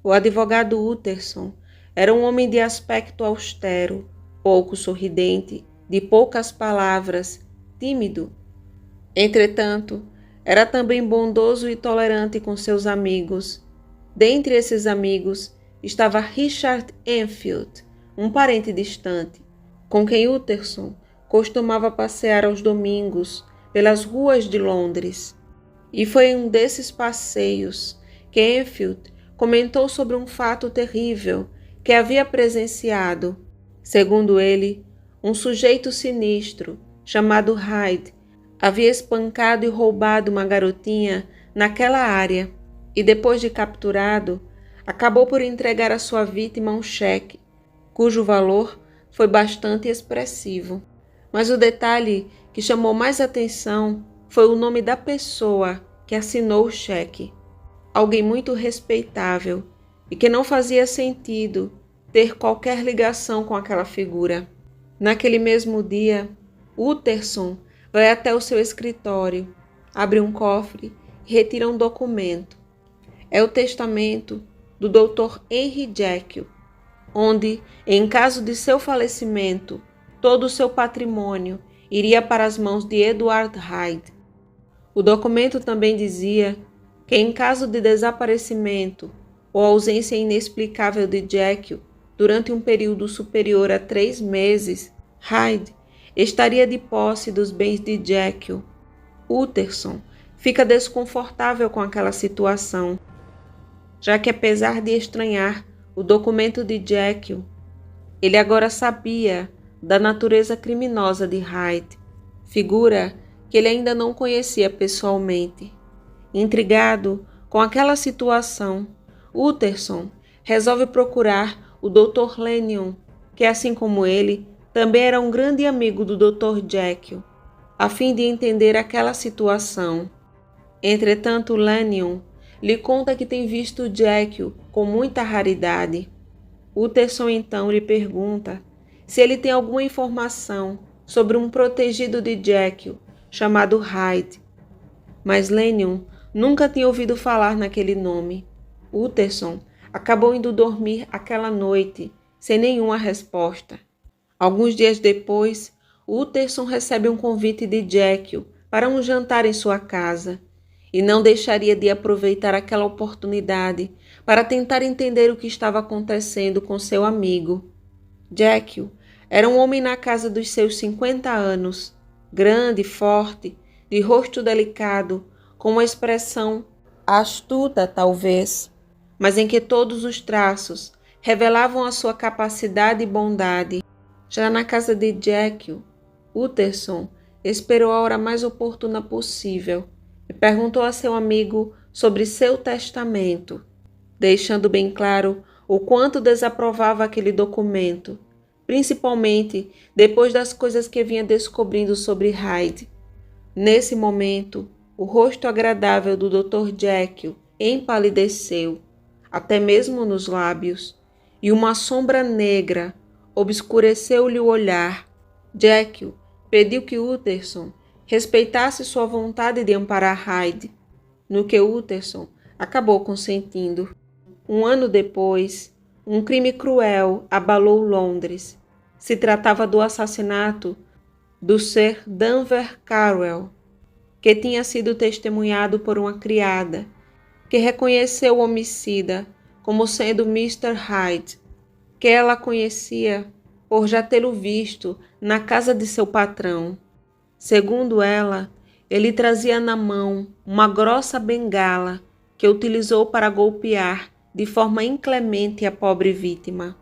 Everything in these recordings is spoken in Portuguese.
O advogado Utterson era um homem de aspecto austero, pouco sorridente, de poucas palavras, tímido. Entretanto, era também bondoso e tolerante com seus amigos. Dentre esses amigos estava Richard Enfield, um parente distante, com quem Utterson costumava passear aos domingos pelas ruas de Londres. E foi em um desses passeios que Enfield comentou sobre um fato terrível que havia presenciado. Segundo ele, um sujeito sinistro, chamado Hyde, havia espancado e roubado uma garotinha naquela área e, depois de capturado, acabou por entregar à sua vítima um cheque, cujo valor foi bastante expressivo. Mas o detalhe que chamou mais atenção foi o nome da pessoa que assinou o cheque. Alguém muito respeitável e que não fazia sentido ter qualquer ligação com aquela figura. Naquele mesmo dia, Utterson vai até o seu escritório, abre um cofre e retira um documento. É o testamento do Dr. Henry Jekyll, onde, em caso de seu falecimento, todo o seu patrimônio iria para as mãos de Edward Hyde. O documento também dizia que, em caso de desaparecimento ou ausência inexplicável de Jekyll durante um período superior a 3 meses, Hyde estaria de posse dos bens de Jekyll. Utterson fica desconfortável com aquela situação, já que, apesar de estranhar o documento de Jekyll, ele agora sabia da natureza criminosa de Hyde, figura que ele ainda não conhecia pessoalmente. Intrigado com aquela situação, Utterson resolve procurar o Dr. Lanyon, que, assim como ele, também era um grande amigo do Dr. Jekyll, a fim de entender aquela situação. Entretanto, Lanyon lhe conta que tem visto Jekyll com muita raridade. Utterson então lhe pergunta se ele tem alguma informação sobre um protegido de Jekyll chamado Hyde, mas Lanyon nunca tinha ouvido falar naquele nome. Utterson acabou indo dormir aquela noite sem nenhuma resposta. Alguns dias depois, Utterson recebe um convite de Jekyll para um jantar em sua casa e não deixaria de aproveitar aquela oportunidade para tentar entender o que estava acontecendo com seu amigo. Jekyll era um homem na casa dos seus 50 anos, grande, forte, de rosto delicado, com uma expressão astuta, talvez, mas em que todos os traços revelavam a sua capacidade e bondade. Já na casa de Jekyll, Utterson esperou a hora mais oportuna possível e perguntou a seu amigo sobre seu testamento, deixando bem claro o quanto desaprovava aquele documento, principalmente depois das coisas que vinha descobrindo sobre Hyde. Nesse momento, o rosto agradável do Dr. Jekyll empalideceu, até mesmo nos lábios, e uma sombra negra obscureceu-lhe o olhar. Jekyll pediu que Utterson respeitasse sua vontade de amparar Hyde, no que Utterson acabou consentindo. Um ano depois, um crime cruel abalou Londres. Se tratava do assassinato do Sir Danvers Carwell, que tinha sido testemunhado por uma criada, que reconheceu o homicida como sendo Mr. Hyde, que ela conhecia por já tê-lo visto na casa de seu patrão. Segundo ela, ele trazia na mão uma grossa bengala que utilizou para golpear de forma inclemente a pobre vítima.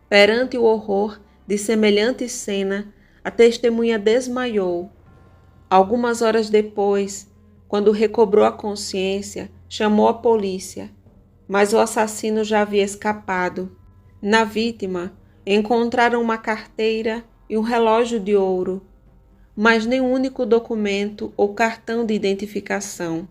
Perante o horror de semelhante cena, a testemunha desmaiou. Algumas horas depois, quando recobrou a consciência, chamou a polícia, mas o assassino já havia escapado. Na vítima, encontraram uma carteira e um relógio de ouro, mas nenhum único documento ou cartão de identificação,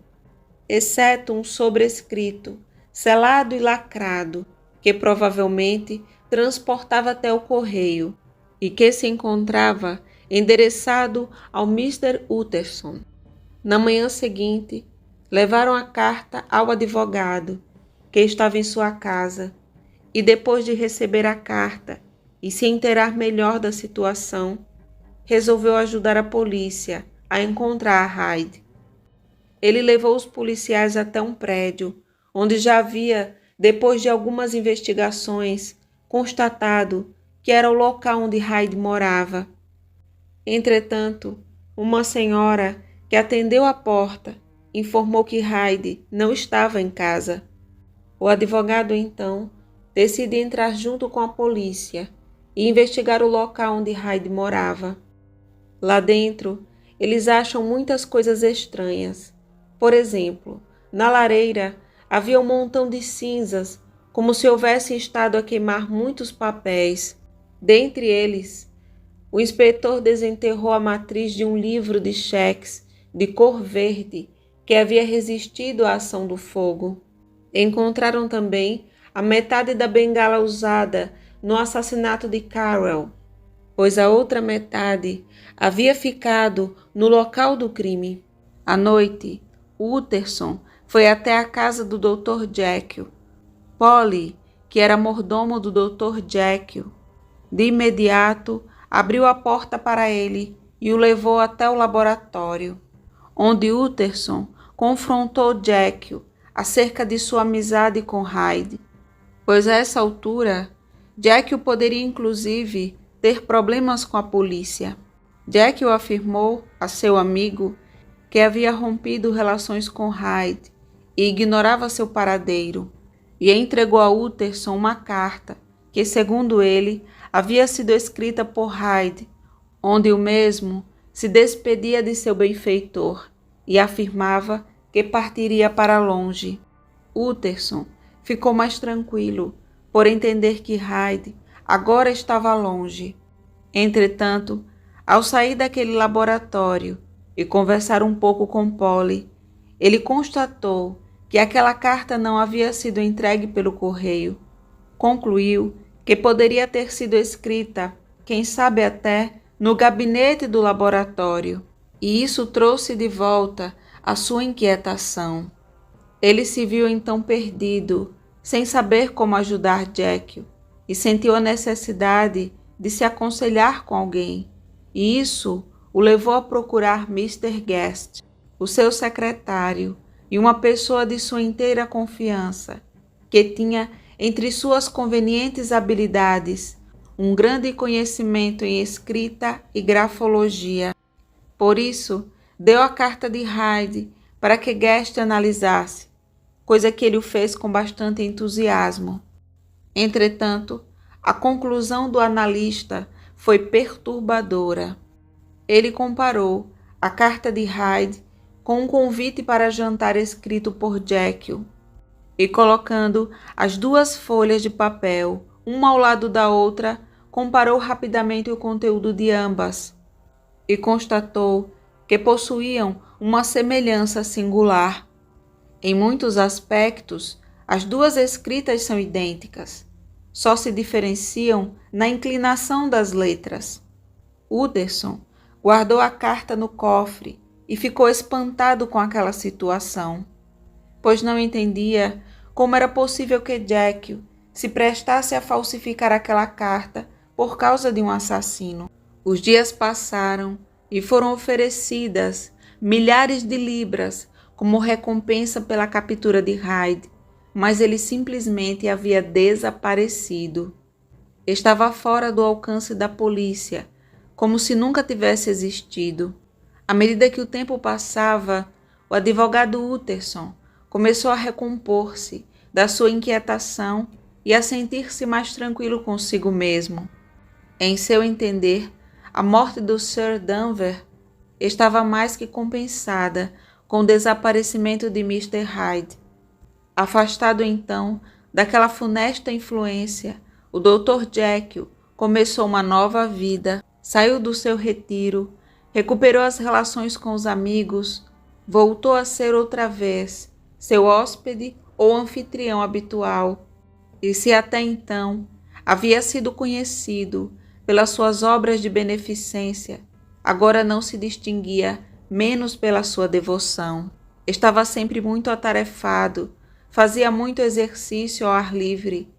exceto um sobrescrito, selado e lacrado, que provavelmente transportava até o correio e que se encontrava endereçado ao Mr. Utterson. Na manhã seguinte, levaram a carta ao advogado que estava em sua casa e, depois de receber a carta e se inteirar melhor da situação, resolveu ajudar a polícia a encontrar a Hyde. Ele levou os policiais até um prédio, onde já havia, depois de algumas investigações, constatado que era o local onde Hyde morava. Entretanto, uma senhora que atendeu à porta informou que Hyde não estava em casa. O advogado, então, decide entrar junto com a polícia e investigar o local onde Hyde morava. Lá dentro, eles acham muitas coisas estranhas. Por exemplo, na lareira havia um montão de cinzas, como se houvessem estado a queimar muitos papéis. Dentre eles, o inspetor desenterrou a matriz de um livro de cheques de cor verde que havia resistido à ação do fogo. Encontraram também a metade da bengala usada no assassinato de Carroll, pois a outra metade havia ficado no local do crime. À noite, Utterson foi até a casa do Dr. Jekyll. Polly, que era mordomo do Dr. Jekyll, de imediato abriu a porta para ele e o levou até o laboratório, onde Utterson confrontou Jekyll acerca de sua amizade com Hyde, pois a essa altura Jekyll poderia inclusive ter problemas com a polícia. Jekyll afirmou a seu amigo que havia rompido relações com Hyde e ignorava seu paradeiro, e entregou a Utterson uma carta que, segundo ele, havia sido escrita por Hyde, onde o mesmo se despedia de seu benfeitor e afirmava que partiria para longe. Utterson ficou mais tranquilo por entender que Hyde agora estava longe. Entretanto, ao sair daquele laboratório e conversar um pouco com Polly, ele constatou que aquela carta não havia sido entregue pelo correio. Concluiu que poderia ter sido escrita, quem sabe até, no gabinete do laboratório, e isso trouxe de volta a sua inquietação. Ele se viu então perdido, sem saber como ajudar Jekyll, e sentiu a necessidade de se aconselhar com alguém, e isso o levou a procurar Mr. Guest, o seu secretário, e uma pessoa de sua inteira confiança, que tinha entre suas convenientes habilidades um grande conhecimento em escrita e grafologia. Por isso, deu a carta de Hyde para que Guest analisasse, coisa que ele o fez com bastante entusiasmo. Entretanto, a conclusão do analista foi perturbadora. Ele comparou a carta de Hyde com um convite para jantar escrito por Jekyll e, colocando as duas folhas de papel, uma ao lado da outra, comparou rapidamente o conteúdo de ambas e constatou que possuíam uma semelhança singular. Em muitos aspectos, as duas escritas são idênticas, só se diferenciam na inclinação das letras. Utterson guardou a carta no cofre e ficou espantado com aquela situação, pois não entendia como era possível que Jekyll se prestasse a falsificar aquela carta por causa de um assassino. Os dias passaram e foram oferecidas milhares de libras como recompensa pela captura de Hyde, mas ele simplesmente havia desaparecido. Estava fora do alcance da polícia, como se nunca tivesse existido. À medida que o tempo passava, o advogado Utterson começou a recompor-se da sua inquietação e a sentir-se mais tranquilo consigo mesmo. Em seu entender, a morte do Sir Danvers estava mais que compensada com o desaparecimento de Mr. Hyde. Afastado então daquela funesta influência, o Dr. Jekyll começou uma nova vida, saiu do seu retiro, recuperou as relações com os amigos, voltou a ser outra vez seu hóspede ou anfitrião habitual, e se até então havia sido conhecido pelas suas obras de beneficência, agora não se distinguia menos pela sua devoção. Estava sempre muito atarefado Fazia muito exercício ao ar livre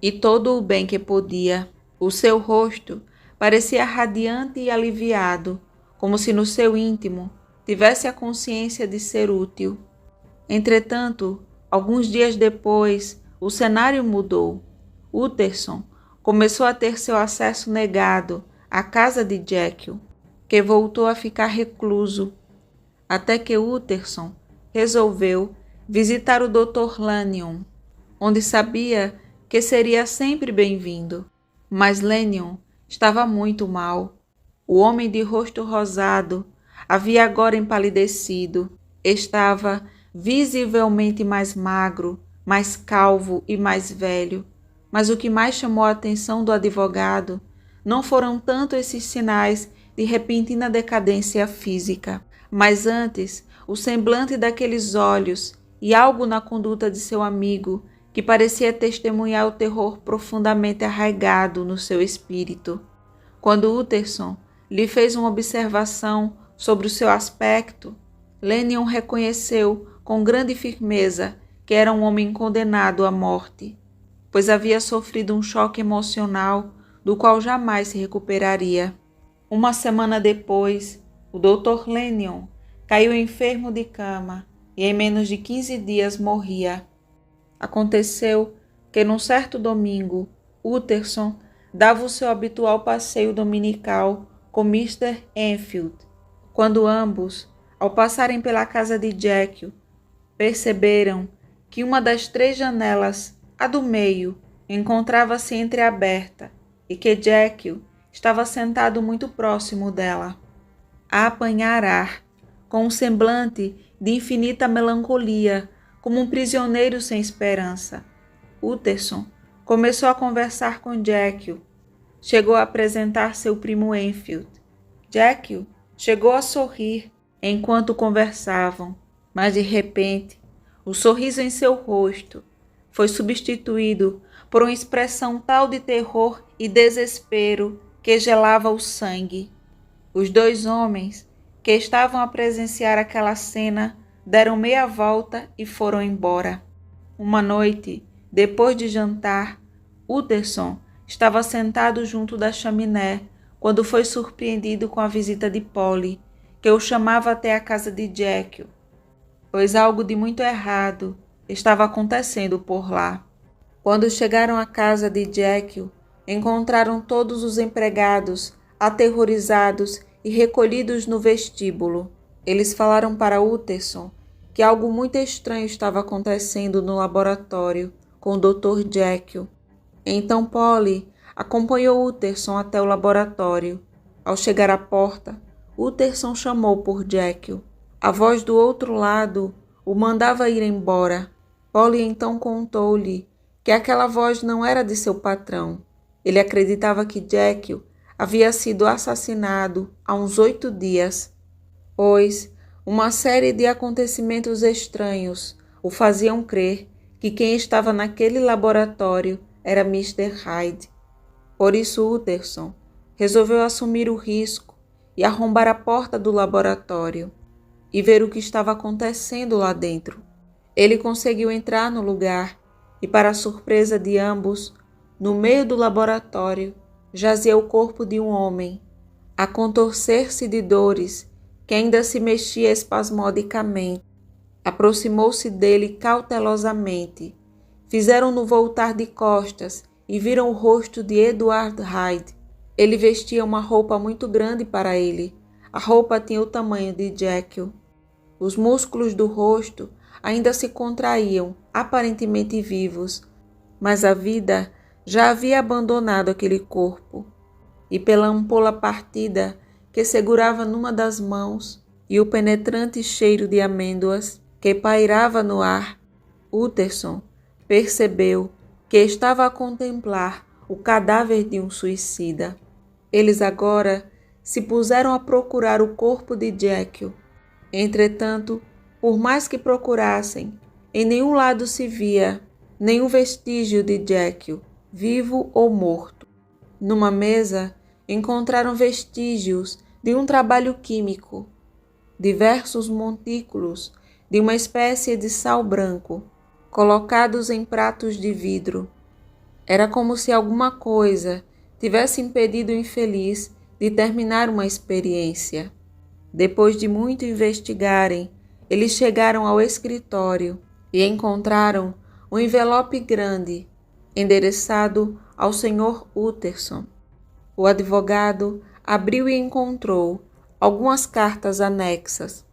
e todo o bem que podia. O seu rosto parecia radiante e aliviado, como se no seu íntimo tivesse a consciência de ser útil. Entretanto, alguns dias depois, o cenário mudou. Utterson começou a ter seu acesso negado à casa de Jekyll, que voltou a ficar recluso, até que Utterson resolveu visitar o Dr. Lanyon, onde sabia que seria sempre bem-vindo. Mas Lanyon estava muito mal. O homem de rosto rosado havia agora empalidecido. Estava visivelmente mais magro, mais calvo e mais velho. Mas o que mais chamou a atenção do advogado não foram tanto esses sinais de repentina decadência física, mas antes o semblante daqueles olhos e algo na conduta de seu amigo que parecia testemunhar o terror profundamente arraigado no seu espírito. Quando Utterson lhe fez uma observação sobre o seu aspecto, Lanyon reconheceu com grande firmeza que era um homem condenado à morte, pois havia sofrido um choque emocional do qual jamais se recuperaria. Uma semana depois, o Dr. Lanyon caiu enfermo de cama e em menos de 15 dias morria. Aconteceu que num certo domingo, Utterson dava o seu habitual passeio dominical com Mr. Enfield, quando ambos, ao passarem pela casa de Jekyll, perceberam que uma das 3 janelas, a do meio, encontrava-se entreaberta e que Jekyll estava sentado muito próximo dela, a apanhar ar, com um semblante de infinita melancolia, como um prisioneiro sem esperança. Utterson começou a conversar com Jekyll. Chegou a apresentar seu primo Enfield. Jekyll chegou a sorrir enquanto conversavam, mas de repente o sorriso em seu rosto foi substituído por uma expressão tal de terror e desespero que gelava o sangue. Os 2 homens que estavam a presenciar aquela cena deram meia volta e foram embora. Uma noite, depois de jantar, Utterson estava sentado junto da chaminé quando foi surpreendido com a visita de Polly, que o chamava até a casa de Jekyll, pois algo de muito errado estava acontecendo por lá. Quando chegaram à casa de Jekyll, encontraram todos os empregados aterrorizados e recolhidos no vestíbulo. Eles falaram para Utterson que algo muito estranho estava acontecendo no laboratório com o Dr. Jekyll. Então Polly acompanhou Utterson até o laboratório. Ao chegar à porta, Utterson chamou por Jekyll. A voz do outro lado o mandava ir embora. Polly então contou-lhe que aquela voz não era de seu patrão. Ele acreditava que Jekyll havia sido assassinado há uns 8 dias, pois uma série de acontecimentos estranhos o faziam crer que quem estava naquele laboratório era Mr. Hyde. Por isso Utterson resolveu assumir o risco e arrombar a porta do laboratório e ver o que estava acontecendo lá dentro. Ele conseguiu entrar no lugar e, para a surpresa de ambos, no meio do laboratório jazia o corpo de um homem, a contorcer-se de dores, que ainda se mexia espasmodicamente. Aproximou-se dele cautelosamente. Fizeram-no voltar de costas e viram o rosto de Edward Hyde. Ele vestia uma roupa muito grande para ele. A roupa tinha o tamanho de Jekyll. Os músculos do rosto ainda se contraíam, aparentemente vivos, mas a vida já havia abandonado aquele corpo. E pela ampola partida que segurava numa das mãos e o penetrante cheiro de amêndoas que pairava no ar, Utterson percebeu que estava a contemplar o cadáver de um suicida. Eles agora se puseram a procurar o corpo de Jekyll. Entretanto, por mais que procurassem, em nenhum lado se via nenhum vestígio de Jekyll, vivo ou morto. Numa mesa, encontraram vestígios de um trabalho químico, diversos montículos de uma espécie de sal branco, colocados em pratos de vidro. Era como se alguma coisa tivesse impedido o infeliz de terminar uma experiência. Depois de muito investigarem, eles chegaram ao escritório e encontraram um envelope grande, endereçado ao Sr. Utterson. O advogado abriu e encontrou algumas cartas anexas.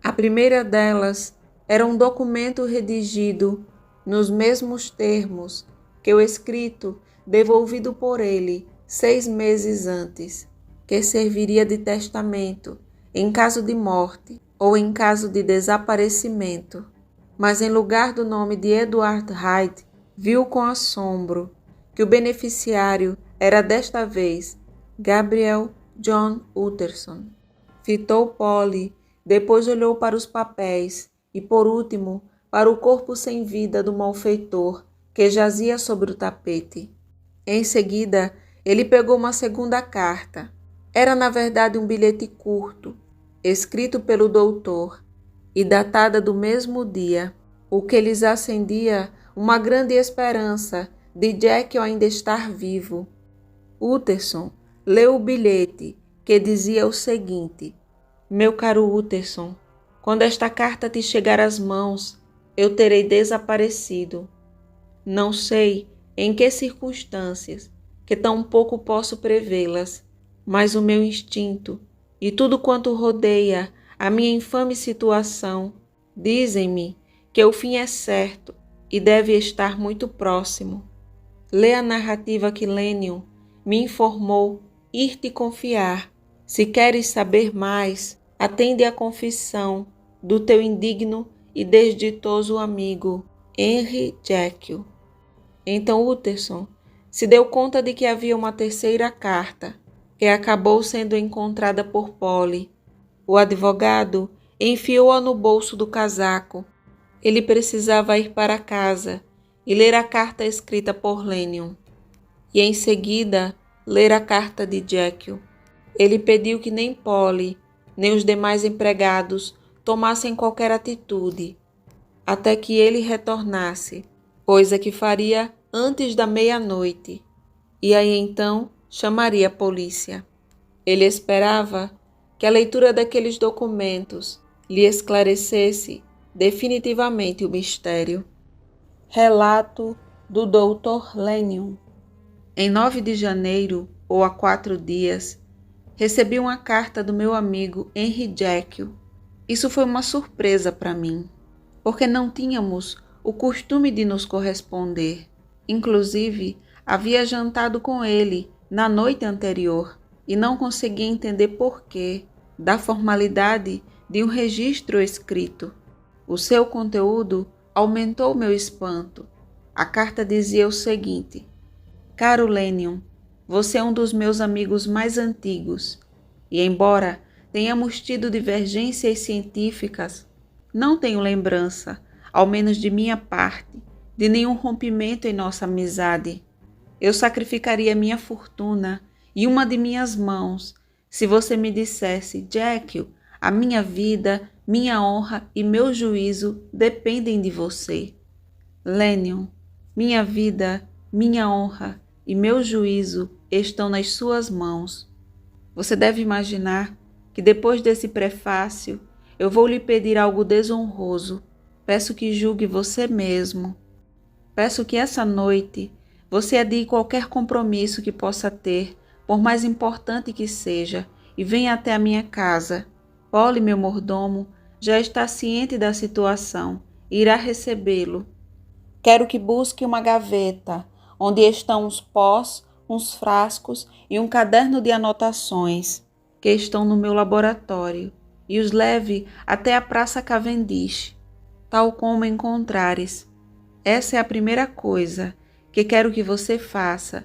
A primeira delas era um documento redigido nos mesmos termos que o escrito devolvido por ele 6 meses antes, que serviria de testamento em caso de morte ou em caso de desaparecimento. Mas em lugar do nome de Edward Hyde, viu com assombro que o beneficiário era desta vez Gabriel John Utterson. Fitou Polly, depois olhou para os papéis e, por último, para o corpo sem vida do malfeitor que jazia sobre o tapete. Em seguida, ele pegou uma segunda carta. Era, na verdade, um bilhete curto, escrito pelo doutor e datada do mesmo dia, o que lhes acendia uma grande esperança de Jack ainda estar vivo. Utterson leu o bilhete, que dizia o seguinte: Meu caro Utterson, quando esta carta te chegar às mãos, eu terei desaparecido. Não sei em que circunstâncias, que tão pouco posso prevê-las, mas o meu instinto e tudo quanto rodeia a minha infame situação dizem-me que o fim é certo e deve estar muito próximo. Lê a narrativa que Lennion me informou ir te confiar. Se queres saber mais, atende à confissão do teu indigno e desditoso amigo, Henry Jekyll. Então Utterson se deu conta de que havia uma terceira carta, que acabou sendo encontrada por Polly. O advogado enfiou-a no bolso do casaco. Ele precisava ir para casa e ler a carta escrita por Lennion, e em seguida ler a carta de Jekyll. Ele pediu que nem Polly, nem os demais empregados tomassem qualquer atitude, até que ele retornasse, coisa que faria antes da meia-noite, e aí então chamaria a polícia. Ele esperava que a leitura daqueles documentos lhe esclarecesse definitivamente o mistério. Relato do Dr. Lennion. Em 9 de janeiro, ou há 4 dias, recebi uma carta do meu amigo Henry Jekyll. Isso foi uma surpresa para mim, porque não tínhamos o costume de nos corresponder. Inclusive, havia jantado com ele na noite anterior e não conseguia entender porquê da formalidade de um registro escrito. O seu conteúdo aumentou meu espanto. A carta dizia o seguinte: Caro Lennion, você é um dos meus amigos mais antigos e, embora tenhamos tido divergências científicas, não tenho lembrança, ao menos de minha parte, de nenhum rompimento em nossa amizade. Eu sacrificaria minha fortuna e uma de minhas mãos se você me dissesse: Jekyll, a minha vida, minha honra e meu juízo dependem de você. Lennion, minha vida, minha honra e meu juízo estão nas suas mãos. Você deve imaginar que depois desse prefácio eu vou lhe pedir algo desonroso. Peço que julgue você mesmo. Peço que essa noite você adie qualquer compromisso que possa ter, por mais importante que seja, e venha até a minha casa. Polly, meu mordomo, já está ciente da situação e irá recebê-lo. Quero que busque uma gaveta, onde estão uns pós, uns frascos e um caderno de anotações, que estão no meu laboratório, e os leve até a Praça Cavendish, tal como encontrares. Essa é a primeira coisa que quero que você faça.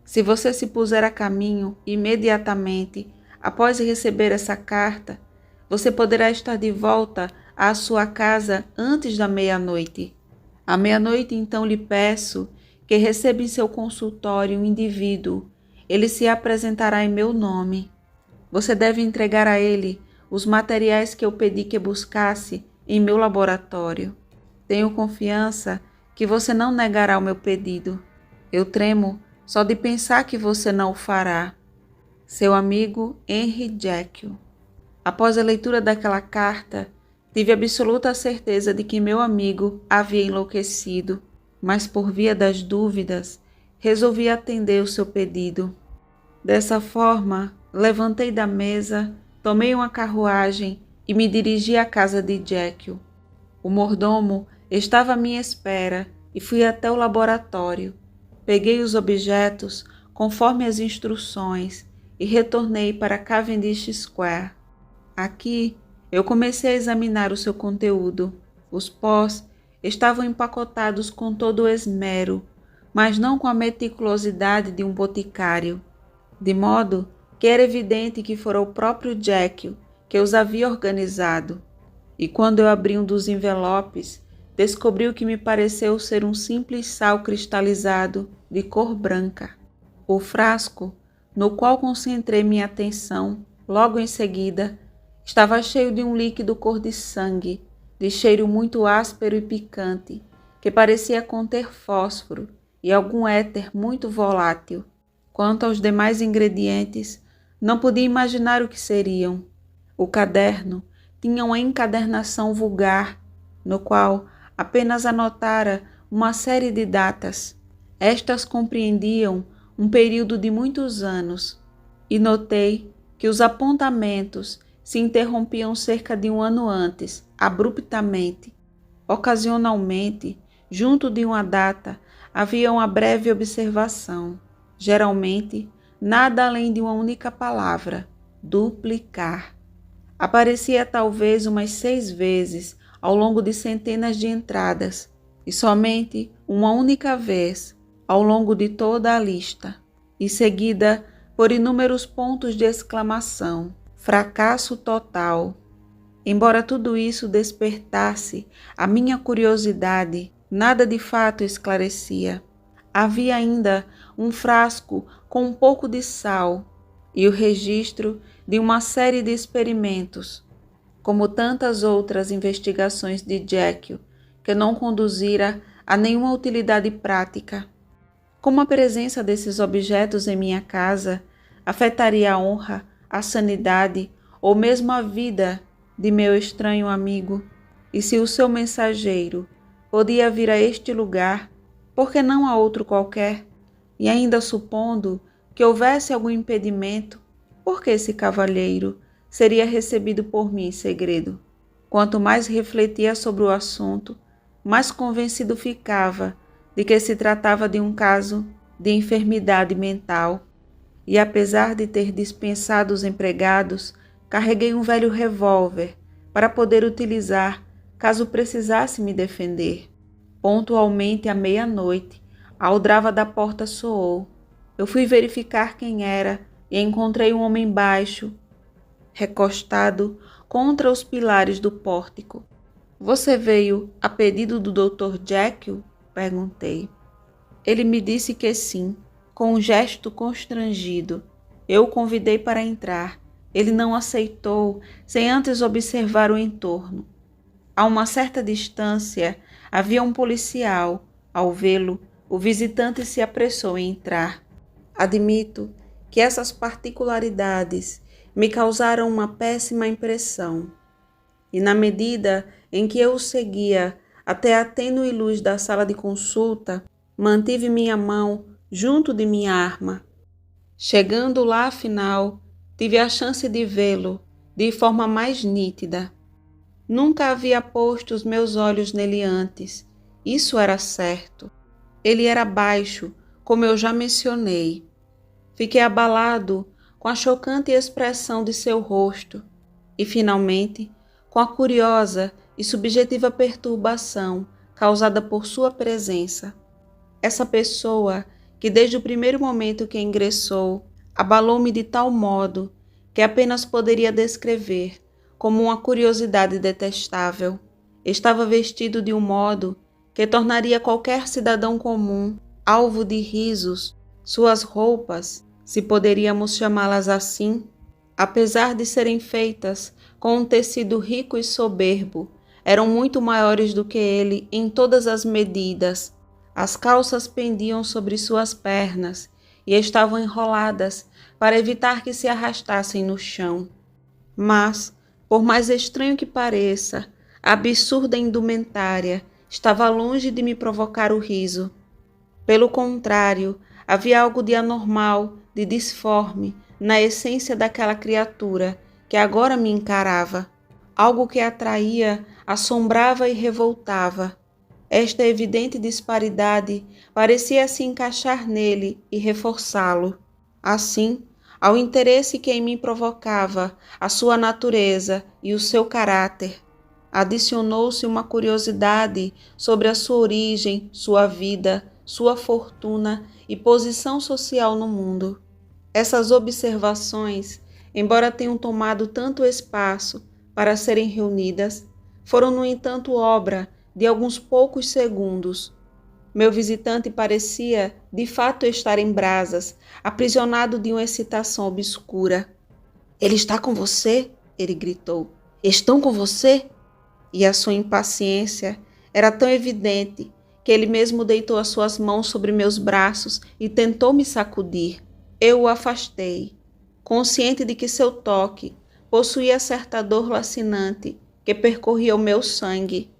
Se você se puser a caminho imediatamente após receber essa carta, você poderá estar de volta à sua casa antes da meia-noite. À meia-noite, então, lhe peço que receba em seu consultório um indivíduo. Ele se apresentará em meu nome. Você deve entregar a ele os materiais que eu pedi que buscasse em meu laboratório. Tenho confiança que você não negará o meu pedido. Eu tremo só de pensar que você não o fará. Seu amigo Henry Jekyll. Após a leitura daquela carta, tive absoluta certeza de que meu amigo havia enlouquecido, mas por via das dúvidas, resolvi atender o seu pedido. Dessa forma, levantei da mesa, tomei uma carruagem e me dirigi à casa de Jekyll. O mordomo estava à minha espera e fui até o laboratório. Peguei os objetos conforme as instruções e retornei para Cavendish Square. Aqui, eu comecei a examinar o seu conteúdo. Os pós estavam empacotados com todo o esmero, mas não com a meticulosidade de um boticário, de modo que era evidente que fora o próprio Jekyll que os havia organizado. E quando eu abri um dos envelopes, descobri o que me pareceu ser um simples sal cristalizado de cor branca. O frasco, no qual concentrei minha atenção, logo em seguida, estava cheio de um líquido cor de sangue, de cheiro muito áspero e picante, que parecia conter fósforo e algum éter muito volátil. Quanto aos demais ingredientes, não podia imaginar o que seriam. O caderno tinha uma encadernação vulgar, no qual apenas anotara uma série de datas. Estas compreendiam um período de muitos anos, e notei que os apontamentos se interrompiam cerca de um ano antes, abruptamente. Ocasionalmente, junto de uma data, havia uma breve observação. Geralmente, nada além de uma única palavra: duplicar. Aparecia talvez umas 6 vezes ao longo de centenas de entradas, e somente uma única vez ao longo de toda a lista, e seguida por inúmeros pontos de exclamação. Fracasso total. Embora tudo isso despertasse a minha curiosidade, nada de fato esclarecia. Havia ainda um frasco com um pouco de sal e o registro de uma série de experimentos, como tantas outras investigações de Jekyll, que não conduzira a nenhuma utilidade prática. Como a presença desses objetos em minha casa afetaria a honra, a sanidade ou mesmo a vida de meu estranho amigo, e se o seu mensageiro podia vir a este lugar, por que não a outro qualquer? E ainda supondo que houvesse algum impedimento, por que esse cavalheiro seria recebido por mim em segredo? Quanto mais refletia sobre o assunto, mais convencido ficava de que se tratava de um caso de enfermidade mental. E apesar de ter dispensado os empregados, carreguei um velho revólver para poder utilizar caso precisasse me defender. Pontualmente à meia-noite, a aldrava da porta soou. Eu fui verificar quem era e encontrei um homem baixo, recostado contra os pilares do pórtico. Você veio a pedido do Dr. Jekyll? Perguntei. Ele me disse que sim, com um gesto constrangido. Eu o convidei para entrar. Ele não aceitou, sem antes observar o entorno. A uma certa distância, havia um policial. Ao vê-lo, o visitante se apressou em entrar. Admito que essas particularidades me causaram uma péssima impressão. E na medida em que eu o seguia até a tênue luz da sala de consulta, mantive minha mão junto de minha arma. Chegando lá, afinal, tive a chance de vê-lo de forma mais nítida. Nunca havia posto os meus olhos nele antes, isso era certo. Ele era baixo, como eu já mencionei. Fiquei abalado com a chocante expressão de seu rosto e, finalmente, com a curiosa e subjetiva perturbação causada por sua presença. Essa pessoa, que desde o primeiro momento que ingressou, abalou-me de tal modo que apenas poderia descrever como uma curiosidade detestável. Estava vestido de um modo que tornaria qualquer cidadão comum alvo de risos. Suas roupas, se poderíamos chamá-las assim, apesar de serem feitas com um tecido rico e soberbo, eram muito maiores do que ele em todas as medidas. As calças pendiam sobre suas pernas e estavam enroladas para evitar que se arrastassem no chão. Mas, por mais estranho que pareça, a absurda indumentária estava longe de me provocar o riso. Pelo contrário, havia algo de anormal, de disforme, na essência daquela criatura que agora me encarava. Algo que atraía, assombrava e revoltava. Esta evidente disparidade parecia se encaixar nele e reforçá-lo. Assim, ao interesse que em mim provocava a sua natureza e o seu caráter, adicionou-se uma curiosidade sobre a sua origem, sua vida, sua fortuna e posição social no mundo. Essas observações, embora tenham tomado tanto espaço para serem reunidas, foram, no entanto, obra de alguns poucos segundos. Meu visitante parecia, de fato, estar em brasas, aprisionado de uma excitação obscura. "Ele está com você?" ele gritou. "Estão com você?" E a sua impaciência era tão evidente que ele mesmo deitou as suas mãos sobre meus braços e tentou me sacudir. Eu o afastei, consciente de que seu toque possuía certa dor lacinante que percorria o meu sangue.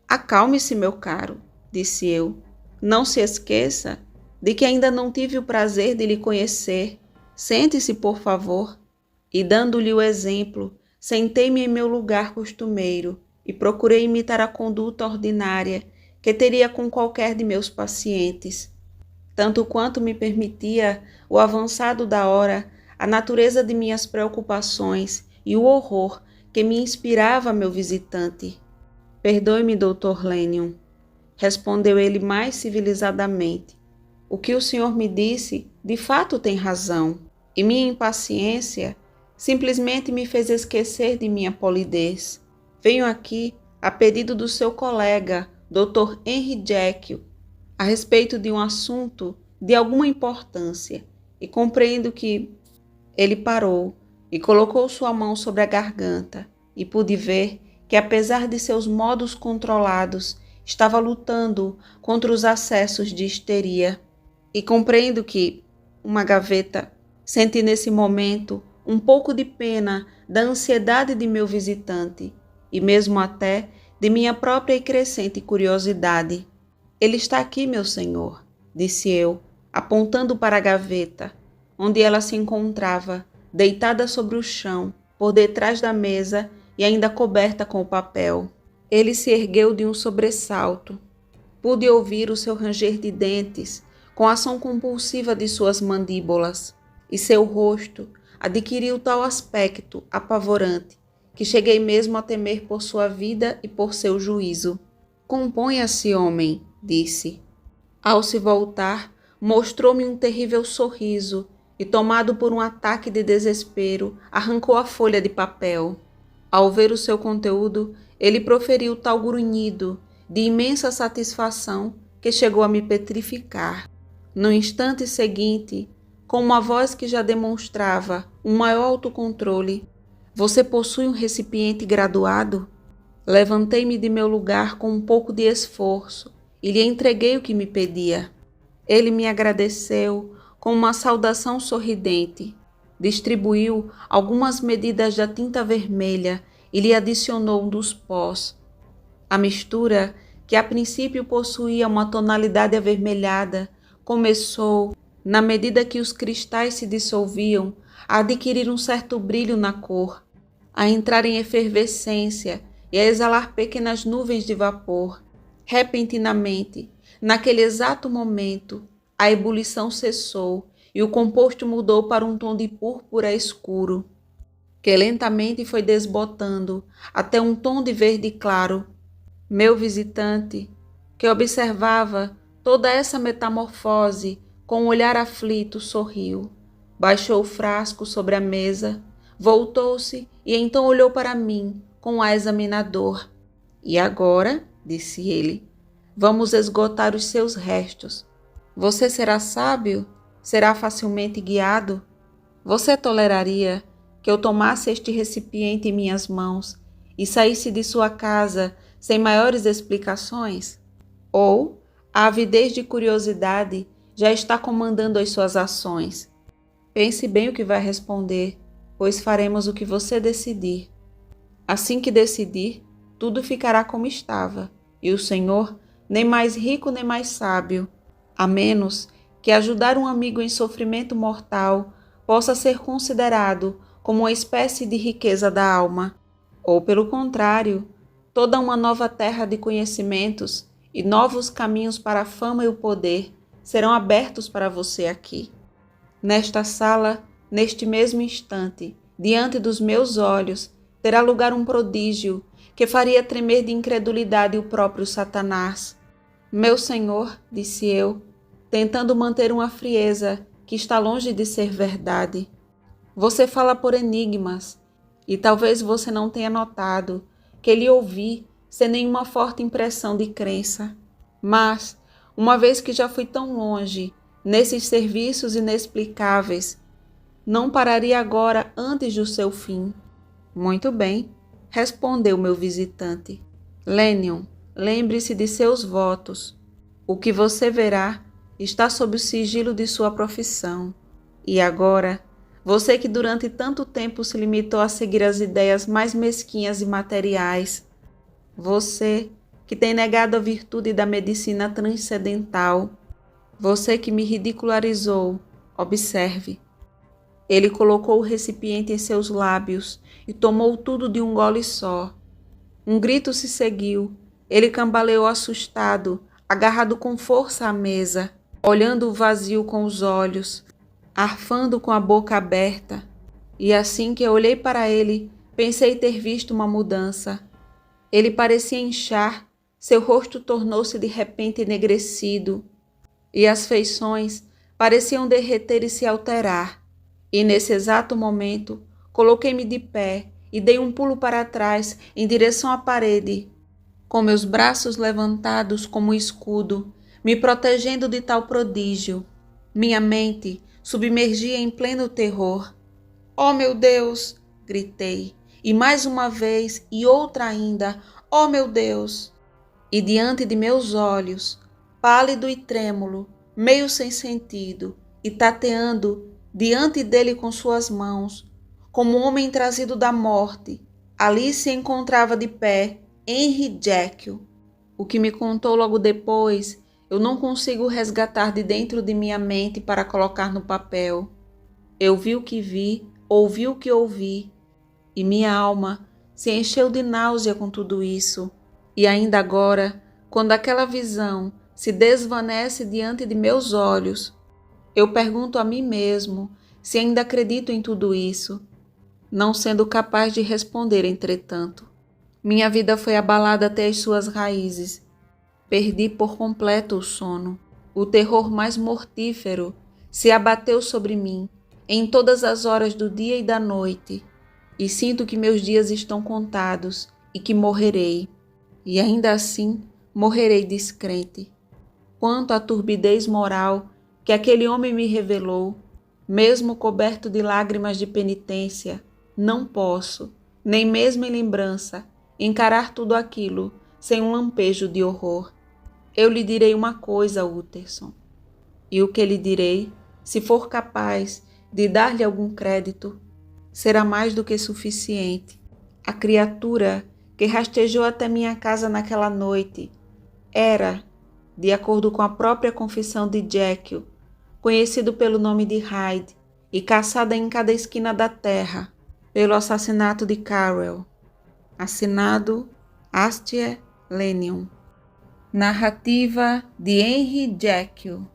"Acalme-se, meu caro", disse eu. "Não se esqueça de que ainda não tive o prazer de lhe conhecer. Sente-se, por favor." E, dando-lhe o exemplo, sentei-me em meu lugar costumeiro e procurei imitar a conduta ordinária que teria com qualquer de meus pacientes. Tanto quanto me permitia o avançado da hora, a natureza de minhas preocupações e o horror que me inspirava meu visitante. "Perdoe-me, Dr. Lennion", respondeu ele mais civilizadamente. "O que o senhor me disse, de fato tem razão, e minha impaciência simplesmente me fez esquecer de minha polidez. Venho aqui a pedido do seu colega, Dr. Henry Jekyll, a respeito de um assunto de alguma importância, e compreendo que..." Ele parou e colocou sua mão sobre a garganta, e pude ver que, apesar de seus modos controlados, estava lutando contra os acessos de histeria. "E compreendo que..." uma gaveta. Senti nesse momento um pouco de pena da ansiedade de meu visitante e mesmo até de minha própria e crescente curiosidade. "Ele está aqui, meu senhor", disse eu, apontando para a gaveta, onde ela se encontrava, deitada sobre o chão, por detrás da mesa e ainda coberta com o papel. Ele se ergueu de um sobressalto. Pude ouvir o seu ranger de dentes com a ação compulsiva de suas mandíbulas, e seu rosto adquiriu tal aspecto apavorante que cheguei mesmo a temer por sua vida e por seu juízo. "Componha-se, homem", disse. Ao se voltar, mostrou-me um terrível sorriso e, tomado por um ataque de desespero, arrancou a folha de papel. Ao ver o seu conteúdo, ele proferiu tal grunhido de imensa satisfação que chegou a me petrificar. No instante seguinte, com uma voz que já demonstrava um maior autocontrole: "Você possui um recipiente graduado?" Levantei-me de meu lugar com um pouco de esforço e lhe entreguei o que me pedia. Ele me agradeceu com uma saudação sorridente, distribuiu algumas medidas da tinta vermelha e lhe adicionou um dos pós. A mistura, que a princípio possuía uma tonalidade avermelhada, começou, na medida que os cristais se dissolviam, a adquirir um certo brilho na cor, a entrar em efervescência e a exalar pequenas nuvens de vapor. Repentinamente, naquele exato momento, a ebulição cessou e o composto mudou para um tom de púrpura escuro, que lentamente foi desbotando até um tom de verde claro. Meu visitante, que observava toda essa metamorfose com um olhar aflito, sorriu, baixou o frasco sobre a mesa, voltou-se e então olhou para mim com um ar examinador. "E agora", disse ele, "vamos esgotar os seus restos. Você será sábio? Será facilmente guiado? Você toleraria que eu tomasse este recipiente em minhas mãos e saísse de sua casa sem maiores explicações? Ou a avidez de curiosidade já está comandando as suas ações? Pense bem o que vai responder, pois faremos o que você decidir. Assim que decidir, tudo ficará como estava, e o Senhor, nem mais rico nem mais sábio, a menos que ajudar um amigo em sofrimento mortal possa ser considerado como uma espécie de riqueza da alma, ou pelo contrário, toda uma nova terra de conhecimentos e novos caminhos para a fama e o poder serão abertos para você aqui. Nesta sala, neste mesmo instante, diante dos meus olhos, terá lugar um prodígio que faria tremer de incredulidade o próprio Satanás. Meu Senhor, disse eu, tentando manter uma frieza que está longe de ser verdade. Você fala por enigmas, e talvez você não tenha notado que lhe ouvi sem nenhuma forte impressão de crença. Mas, uma vez que já fui tão longe, nesses serviços inexplicáveis, não pararia agora antes do seu fim. Muito bem, respondeu meu visitante. Lennion, lembre-se de seus votos. O que você verá está sob o sigilo de sua profissão. E agora, você que durante tanto tempo se limitou a seguir as ideias mais mesquinhas e materiais, você que tem negado a virtude da medicina transcendental, você que me ridicularizou, observe. Ele colocou o recipiente em seus lábios e tomou tudo de um gole só. Um grito se seguiu. Ele cambaleou assustado, agarrado com força à mesa, olhando o vazio com os olhos, arfando com a boca aberta. E assim que eu olhei para ele, pensei ter visto uma mudança. Ele parecia inchar, seu rosto tornou-se de repente enegrecido, e as feições pareciam derreter e se alterar. E nesse exato momento, coloquei-me de pé e dei um pulo para trás em direção à parede, com meus braços levantados como escudo, me protegendo de tal prodígio. Minha mente submergia em pleno terror. Oh, meu Deus! Gritei, e mais uma vez e outra ainda, oh, meu Deus! E diante de meus olhos, pálido e trêmulo, meio sem sentido, e tateando diante dele com suas mãos, como um homem trazido da morte, ali se encontrava de pé Henry Jekyll. O que me contou logo depois, eu não consigo resgatar de dentro de minha mente para colocar no papel. Eu vi o que vi, ouvi o que ouvi, e minha alma se encheu de náusea com tudo isso. E ainda agora, quando aquela visão se desvanece diante de meus olhos, eu pergunto a mim mesmo se ainda acredito em tudo isso, não sendo capaz de responder, entretanto. Minha vida foi abalada até as suas raízes. Perdi por completo o sono. O terror mais mortífero se abateu sobre mim em todas as horas do dia e da noite, e sinto que meus dias estão contados e que morrerei. E ainda assim morrerei descrente. Quanto à turbidez moral que aquele homem me revelou, mesmo coberto de lágrimas de penitência, não posso, nem mesmo em lembrança, encarar tudo aquilo sem um lampejo de horror. Eu lhe direi uma coisa, Utterson, e o que lhe direi, se for capaz de dar-lhe algum crédito, será mais do que suficiente. A criatura que rastejou até minha casa naquela noite era, de acordo com a própria confissão de Jekyll, conhecido pelo nome de Hyde e caçada em cada esquina da terra pelo assassinato de Carrel. Assinado Astier Lennion. Narrativa de Henry Jekyll.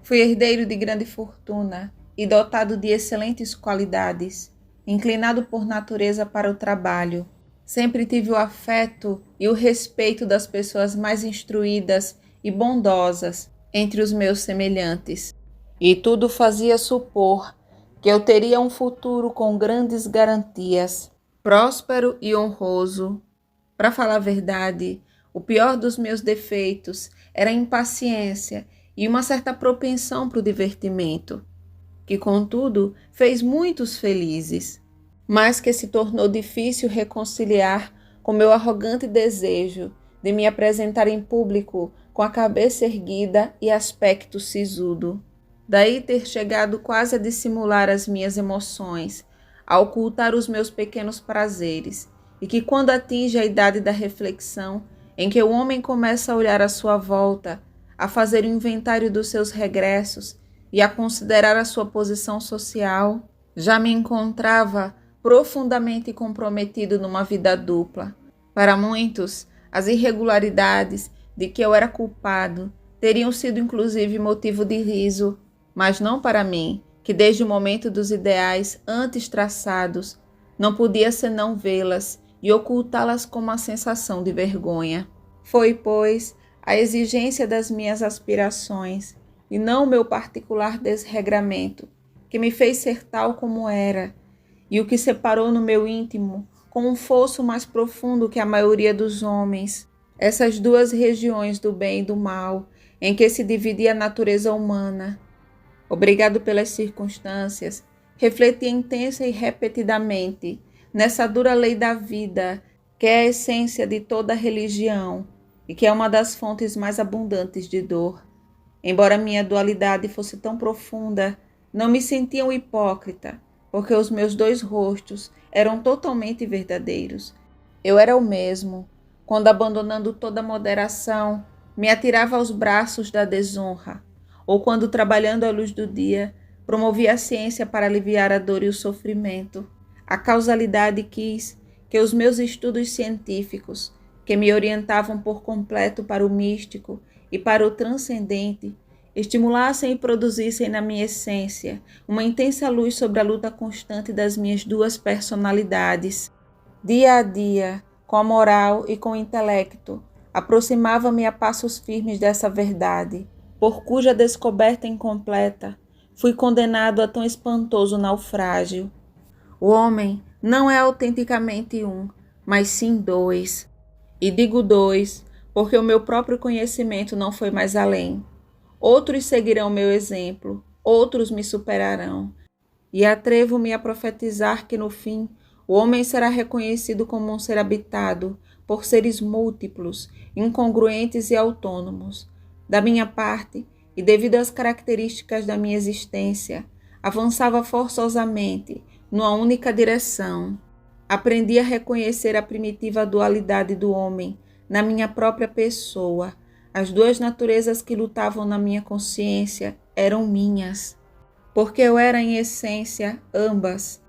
Fui herdeiro de grande fortuna e dotado de excelentes qualidades, inclinado por natureza para o trabalho. Sempre tive o afeto e o respeito das pessoas mais instruídas e bondosas entre os meus semelhantes. E tudo fazia supor que eu teria um futuro com grandes garantias, próspero e honroso. Para falar a verdade, o pior dos meus defeitos era a impaciência e uma certa propensão para o divertimento, que, contudo, fez muitos felizes, mas que se tornou difícil reconciliar com meu arrogante desejo de me apresentar em público com a cabeça erguida e aspecto sisudo. Daí ter chegado quase a dissimular as minhas emoções, a ocultar os meus pequenos prazeres, e que quando atinge a idade da reflexão, em que o homem começa a olhar à sua volta, a fazer o inventário dos seus regressos e a considerar a sua posição social, já me encontrava profundamente comprometido numa vida dupla. Para muitos, as irregularidades de que eu era culpado teriam sido inclusive motivo de riso, mas não para mim, que desde o momento dos ideais antes traçados, não podia senão vê-las e ocultá-las com uma sensação de vergonha. Foi, pois, a exigência das minhas aspirações, e não o meu particular desregramento, que me fez ser tal como era, e o que separou no meu íntimo, com um fosso mais profundo que a maioria dos homens, essas duas regiões do bem e do mal, em que se dividia a natureza humana. Obrigado pelas circunstâncias, refleti intensa e repetidamente nessa dura lei da vida, que é a essência de toda religião e que é uma das fontes mais abundantes de dor. Embora minha dualidade fosse tão profunda, não me sentia um hipócrita, porque os meus dois rostos eram totalmente verdadeiros. Eu era o mesmo, quando, abandonando toda moderação, me atirava aos braços da desonra, ou quando, trabalhando à luz do dia, promovia a ciência para aliviar a dor e o sofrimento. A causalidade quis que os meus estudos científicos, que me orientavam por completo para o místico e para o transcendente, estimulassem e produzissem na minha essência uma intensa luz sobre a luta constante das minhas duas personalidades. Dia a dia, com a moral e com o intelecto, aproximava-me a passos firmes dessa verdade, por cuja descoberta incompleta fui condenado a tão espantoso naufrágio. O homem não é autenticamente um, mas sim dois. E digo dois, porque o meu próprio conhecimento não foi mais além. Outros seguirão meu exemplo, outros me superarão. E atrevo-me a profetizar que, no fim, o homem será reconhecido como um ser habitado por seres múltiplos, incongruentes e autônomos. Da minha parte, e devido às características da minha existência, avançava forçosamente numa única direção. Aprendi a reconhecer a primitiva dualidade do homem na minha própria pessoa. As duas naturezas que lutavam na minha consciência eram minhas, porque eu era em essência ambas.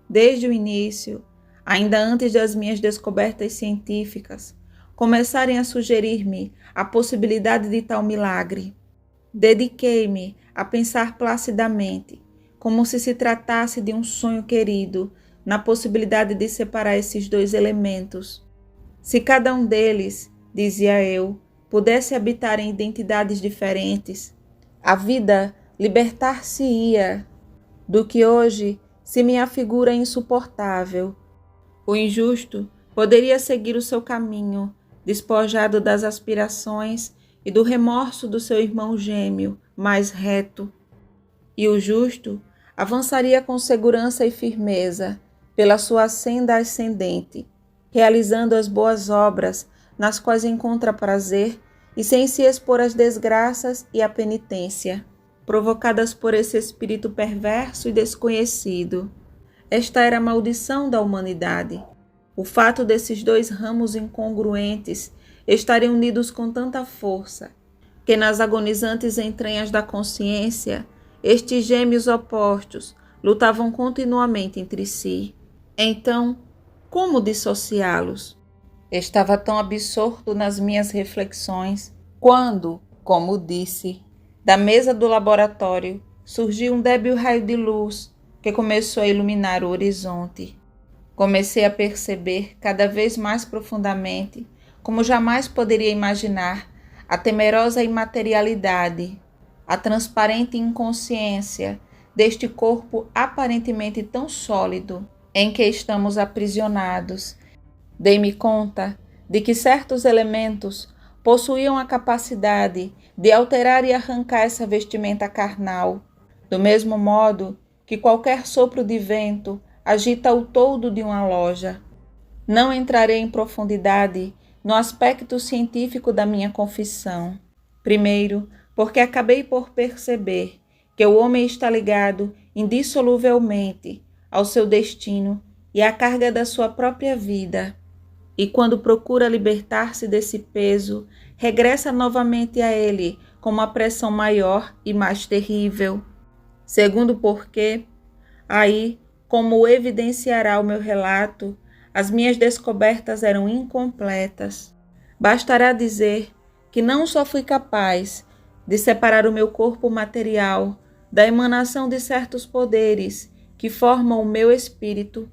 Desde o início, ainda antes das minhas descobertas científicas, começarem a sugerir-me a possibilidade de tal milagre. Dediquei-me a pensar placidamente, como se tratasse de um sonho querido, na possibilidade de separar esses dois elementos. Se cada um deles, dizia eu, pudesse habitar em identidades diferentes, a vida libertar-se-ia do que hoje se me afigura insuportável. O injusto poderia seguir o seu caminho, despojado das aspirações e do remorso do seu irmão gêmeo, mais reto. E o justo avançaria com segurança e firmeza pela sua senda ascendente, realizando as boas obras nas quais encontra prazer e sem se expor às desgraças e à penitência, provocadas por esse espírito perverso e desconhecido. Esta era a maldição da humanidade. O fato desses dois ramos incongruentes estarem unidos com tanta força, que nas agonizantes entranhas da consciência, estes gêmeos opostos lutavam continuamente entre si. Então, como dissociá-los? Estava tão absorto nas minhas reflexões, quando, como disse, da mesa do laboratório surgiu um débil raio de luz que começou a iluminar o horizonte. Comecei a perceber cada vez mais profundamente, como jamais poderia imaginar, a temerosa imaterialidade, a transparente inconsciência deste corpo aparentemente tão sólido em que estamos aprisionados. Dei-me conta de que certos elementos possuíam a capacidade de alterar e arrancar essa vestimenta carnal, do mesmo modo que qualquer sopro de vento agita o toldo de uma loja. Não entrarei em profundidade no aspecto científico da minha confissão. Primeiro, porque acabei por perceber que o homem está ligado indissoluvelmente ao seu destino e à carga da sua própria vida. E quando procura libertar-se desse peso, regressa novamente a ele com uma pressão maior e mais terrível. Segundo porque, aí, como evidenciará o meu relato, as minhas descobertas eram incompletas. Bastará dizer que não só fui capaz de separar o meu corpo material da emanação de certos poderes que formam o meu espírito,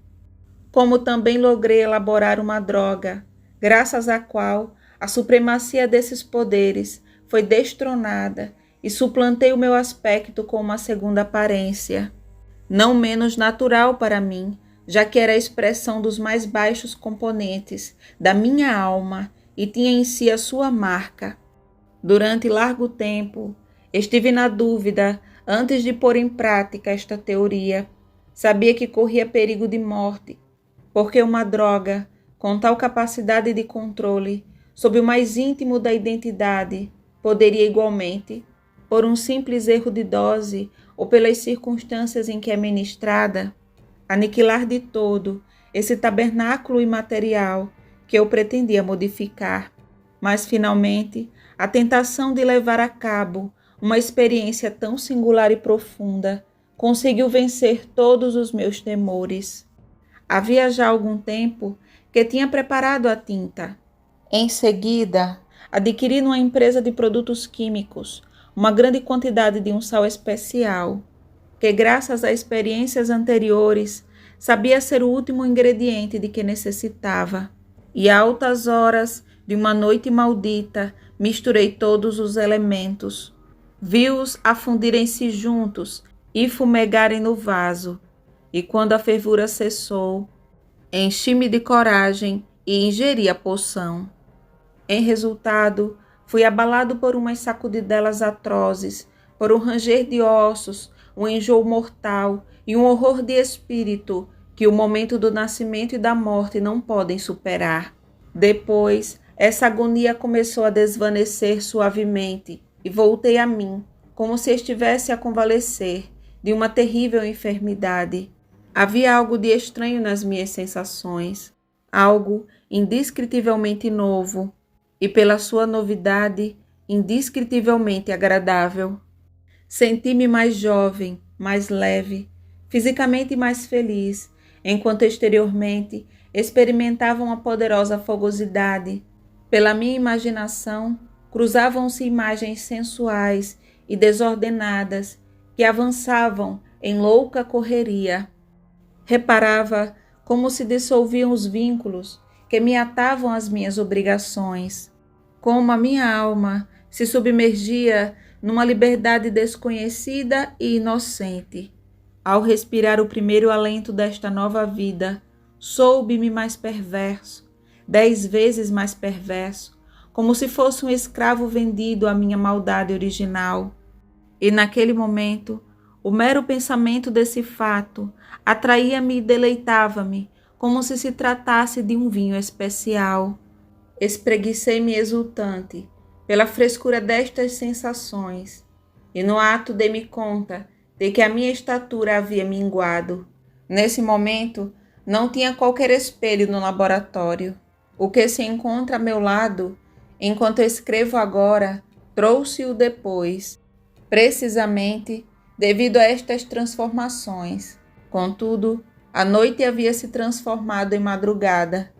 como também logrei elaborar uma droga, graças à qual a supremacia desses poderes foi destronada e suplantei o meu aspecto com uma segunda aparência, não menos natural para mim, já que era a expressão dos mais baixos componentes da minha alma e tinha em si a sua marca. Durante largo tempo, estive na dúvida antes de pôr em prática esta teoria. Sabia que corria perigo de morte, porque uma droga com tal capacidade de controle sobre o mais íntimo da identidade poderia igualmente, por um simples erro de dose ou pelas circunstâncias em que é ministrada, aniquilar de todo esse tabernáculo imaterial que eu pretendia modificar. Mas, finalmente, a tentação de levar a cabo uma experiência tão singular e profunda conseguiu vencer todos os meus temores. Havia já algum tempo que tinha preparado a tinta. Em seguida, adquiri numa empresa de produtos químicos uma grande quantidade de um sal especial, que, graças a experiências anteriores, sabia ser o último ingrediente de que necessitava. E a altas horas de uma noite maldita, misturei todos os elementos. Vi-os afundirem-se juntos e fumegarem no vaso. E quando a fervura cessou, enchi-me de coragem e ingeri a poção. Em resultado, fui abalado por umas sacudidelas atrozes, por um ranger de ossos, um enjoo mortal e um horror de espírito que o momento do nascimento e da morte não podem superar. Depois, essa agonia começou a desvanecer suavemente e voltei a mim, como se estivesse a convalescer de uma terrível enfermidade. Havia algo de estranho nas minhas sensações, algo indescritivelmente novo e, pela sua novidade, indescritivelmente agradável. Senti-me mais jovem, mais leve, fisicamente mais feliz, enquanto exteriormente experimentava uma poderosa fogosidade. Pela minha imaginação, cruzavam-se imagens sensuais e desordenadas que avançavam em louca correria. Reparava como se dissolviam os vínculos que me atavam às minhas obrigações, como a minha alma se submergia numa liberdade desconhecida e inocente. Ao respirar o primeiro alento desta nova vida, soube-me mais perverso, 10 vezes mais perverso, como se fosse um escravo vendido à minha maldade original. E naquele momento, o mero pensamento desse fato atraía-me e deleitava-me, como se tratasse de um vinho especial. Espreguicei-me exultante pela frescura destas sensações, e no ato dei-me conta de que a minha estatura havia minguado. Nesse momento, não tinha qualquer espelho no laboratório. O que se encontra a meu lado, enquanto escrevo agora, trouxe-o depois, precisamente devido a estas transformações. Contudo, a noite havia se transformado em madrugada,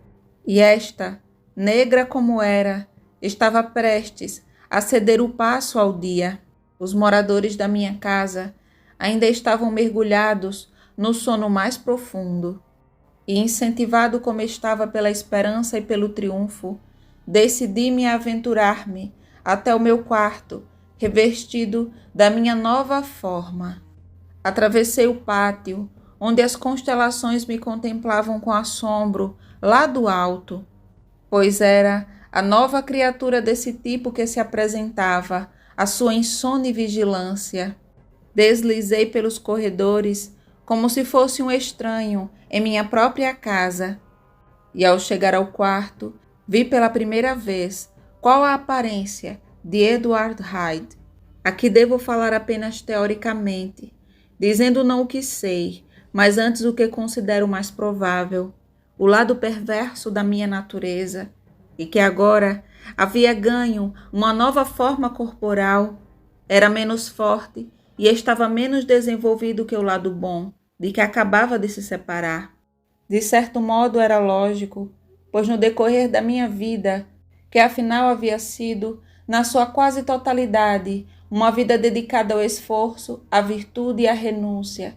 e esta, negra como era, estava prestes a ceder o passo ao dia. Os moradores da minha casa ainda estavam mergulhados no sono mais profundo, e, incentivado como estava pela esperança e pelo triunfo, decidi-me a aventurar-me até o meu quarto, revestido da minha nova forma. Atravessei o pátio, onde as constelações me contemplavam com assombro lá do alto, pois era a nova criatura desse tipo que se apresentava à sua insone vigilância. Deslizei pelos corredores como se fosse um estranho em minha própria casa, e ao chegar ao quarto, Vi pela primeira vez qual a aparência de Edward Hyde. Aqui devo falar apenas teoricamente, dizendo não o que sei, mas antes o que considero mais provável, o lado perverso da minha natureza, e que agora havia ganho uma nova forma corporal, era menos forte e estava menos desenvolvido que o lado bom, de que acabava de se separar. De certo modo era lógico, pois no decorrer da minha vida, que afinal havia sido, na sua quase totalidade, uma vida dedicada ao esforço, à virtude e à renúncia,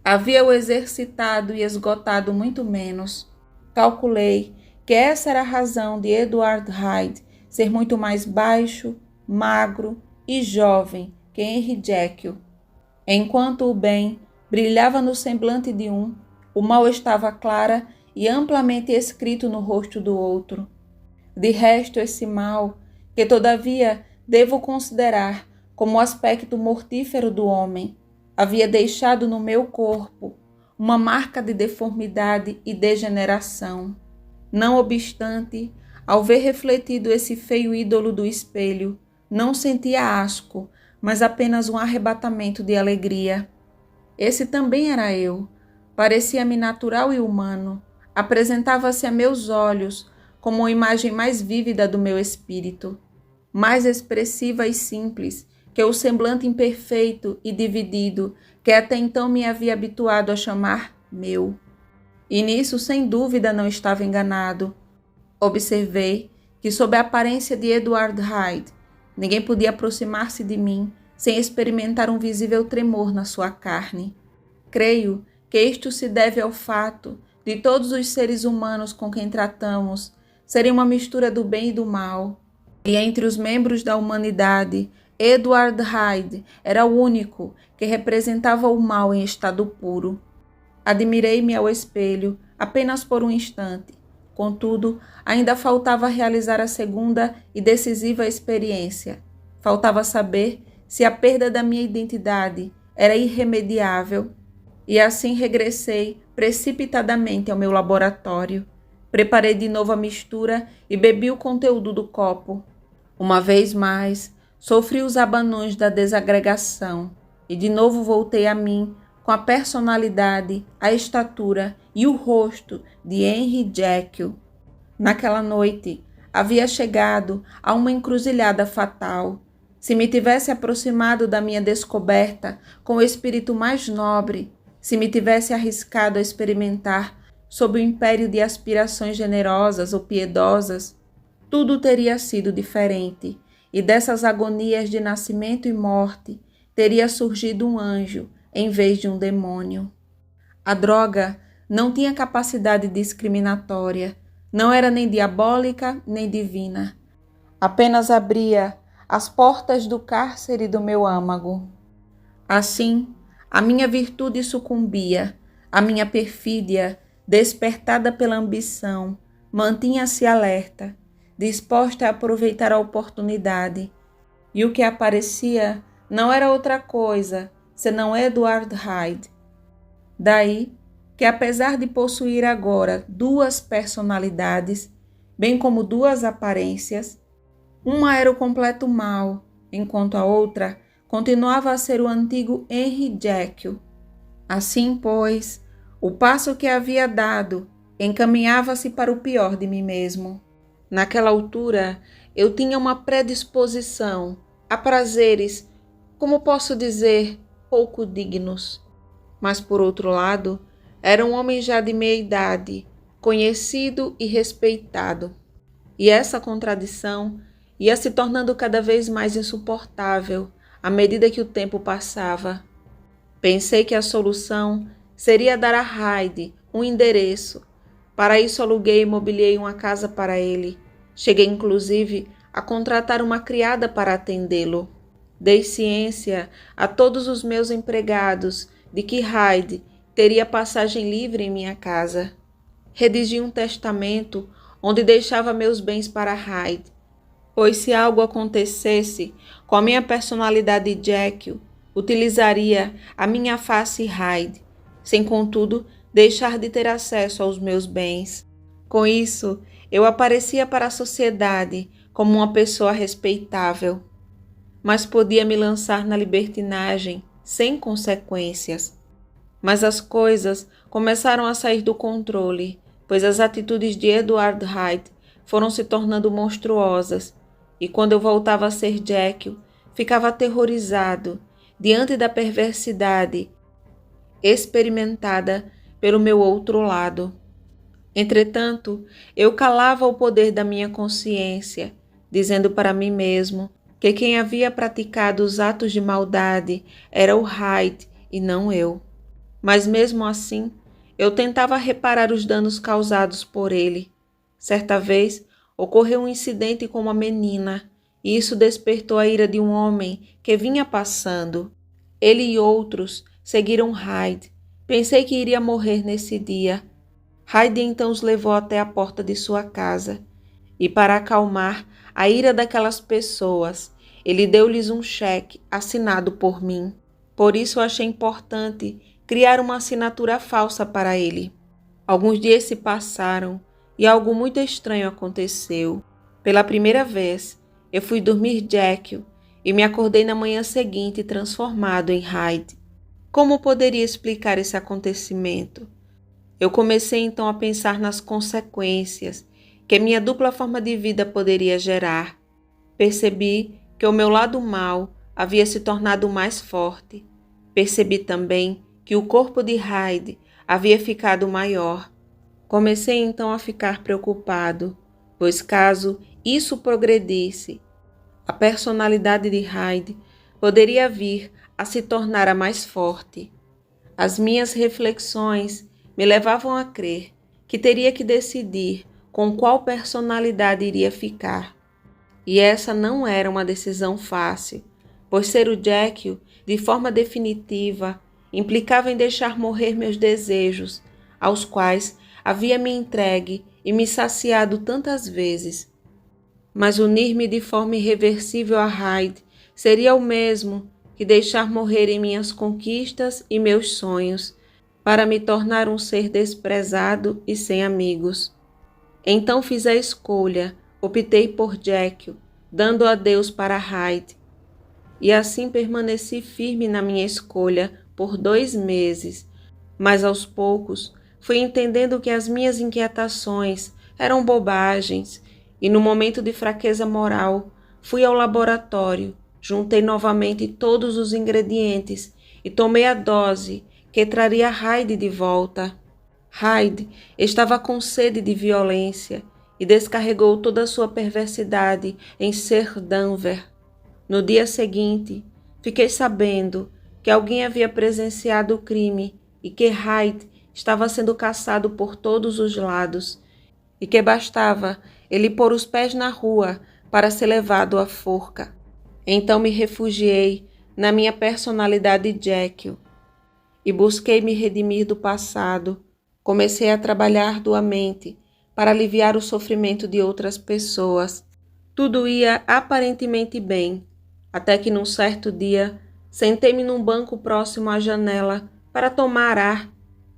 havia-o exercitado e esgotado muito menos. Calculei que essa era a razão de Edward Hyde ser muito mais baixo, magro e jovem que Henry Jekyll. Enquanto o bem brilhava no semblante de um, o mal estava clara e amplamente escrito no rosto do outro. De resto, esse mal, que todavia devo considerar como o aspecto mortífero do homem, havia deixado no meu corpo uma marca de deformidade e degeneração. Não obstante, ao ver refletido esse feio ídolo do espelho, não sentia asco, mas apenas um arrebatamento de alegria. Esse também era eu. Parecia-me natural e humano. Apresentava-se a meus olhos como uma imagem mais vívida do meu espírito, mais expressiva e simples que o semblante imperfeito e dividido que até então me havia habituado a chamar meu. E nisso, sem dúvida, não estava enganado. Observei que, sob a aparência de Edward Hyde, ninguém podia aproximar-se de mim sem experimentar um visível tremor na sua carne. Creio que isto se deve ao fato de todos os seres humanos com quem tratamos serem uma mistura do bem e do mal. E entre os membros da humanidade, Edward Hyde era o único que representava o mal em estado puro. Admirei-me ao espelho apenas por um instante. Contudo, ainda faltava realizar a segunda e decisiva experiência. Faltava saber se a perda da minha identidade era irremediável. E assim regressei precipitadamente ao meu laboratório. Preparei de novo a mistura e bebi o conteúdo do copo. Uma vez mais, sofri os abanões da desagregação e de novo voltei a mim com a personalidade, a estatura e o rosto de Henry Jekyll. Naquela noite, havia chegado a uma encruzilhada fatal. Se me tivesse aproximado da minha descoberta com o espírito mais nobre, se me tivesse arriscado a experimentar sob o império de aspirações generosas ou piedosas, tudo teria sido diferente, e dessas agonias de nascimento e morte teria surgido um anjo em vez de um demônio. A droga não tinha capacidade discriminatória, não era nem diabólica nem divina. Apenas abria as portas do cárcere do meu âmago. Assim, a minha virtude sucumbia, a minha perfídia, despertada pela ambição, mantinha-se alerta, disposta a aproveitar a oportunidade, e o que aparecia não era outra coisa senão Edward Hyde. Daí que, apesar de possuir agora duas personalidades, bem como duas aparências, uma era o completo mal, enquanto a outra continuava a ser o antigo Henry Jekyll. Assim, pois, o passo que havia dado encaminhava-se para o pior de mim mesmo. Naquela altura, eu tinha uma predisposição a prazeres, como posso dizer, pouco dignos. Mas, por outro lado, era um homem já de meia idade, conhecido e respeitado. E essa contradição ia se tornando cada vez mais insuportável à medida que o tempo passava. Pensei que a solução seria dar a Hyde um endereço. Para isso aluguei e mobiliei uma casa para ele. Cheguei inclusive a contratar uma criada para atendê-lo. Dei ciência a todos os meus empregados de que Hyde teria passagem livre em minha casa. Redigi um testamento onde deixava meus bens para Hyde, pois se algo acontecesse com a minha personalidade Jekyll, utilizaria a minha face Hyde, sem contudo deixar de ter acesso aos meus bens. Com isso, eu aparecia para a sociedade como uma pessoa respeitável, mas podia me lançar na libertinagem sem consequências. Mas as coisas começaram a sair do controle, pois as atitudes de Edward Hyde foram se tornando monstruosas, e quando eu voltava a ser Jekyll, ficava aterrorizado diante da perversidade experimentada pelo meu outro lado. Entretanto, eu calava o poder da minha consciência, dizendo para mim mesmo que quem havia praticado os atos de maldade era o Hyde e não eu. Mas mesmo assim, eu tentava reparar os danos causados por ele. Certa vez, ocorreu um incidente com uma menina, e isso despertou a ira de um homem que vinha passando. Ele e outros seguiram Hyde. Pensei que iria morrer nesse dia. Hyde então os levou até a porta de sua casa, e para acalmar a ira daquelas pessoas, ele deu-lhes um cheque assinado por mim. Por isso achei importante criar uma assinatura falsa para ele. Alguns dias se passaram e algo muito estranho aconteceu. Pela primeira vez, eu fui dormir Jekyll e me acordei na manhã seguinte transformado em Hyde. Como poderia explicar esse acontecimento? Eu comecei então a pensar nas consequências que minha dupla forma de vida poderia gerar. Percebi que o meu lado mau havia se tornado mais forte. Percebi também que o corpo de Hyde havia ficado maior. Comecei então a ficar preocupado, pois caso isso progredisse, a personalidade de Hyde poderia vir a se tornar a mais forte. As minhas reflexões me levavam a crer que teria que decidir com qual personalidade iria ficar. E essa não era uma decisão fácil, pois ser o Jekyll, de forma definitiva, implicava em deixar morrer meus desejos, aos quais havia me entregue e me saciado tantas vezes. Mas unir-me de forma irreversível a Hyde seria o mesmo que deixar morrer em minhas conquistas e meus sonhos, para me tornar um ser desprezado e sem amigos. Então fiz a escolha, optei por Jekyll, dando adeus para Hyde. E assim permaneci firme na minha escolha por 2 meses, mas aos poucos fui entendendo que as minhas inquietações eram bobagens, e no momento de fraqueza moral fui ao laboratório, juntei novamente todos os ingredientes e tomei a dose que traria Hyde de volta. Hyde estava com sede de violência e descarregou toda a sua perversidade em Sir Danvers. No dia seguinte, fiquei sabendo que alguém havia presenciado o crime e que Hyde estava sendo caçado por todos os lados e que bastava ele pôr os pés na rua para ser levado à forca. Então me refugiei na minha personalidade Jekyll e busquei me redimir do passado. Comecei a trabalhar arduamente para aliviar o sofrimento de outras pessoas. Tudo ia aparentemente bem, até que num certo dia sentei-me num banco próximo à janela para tomar ar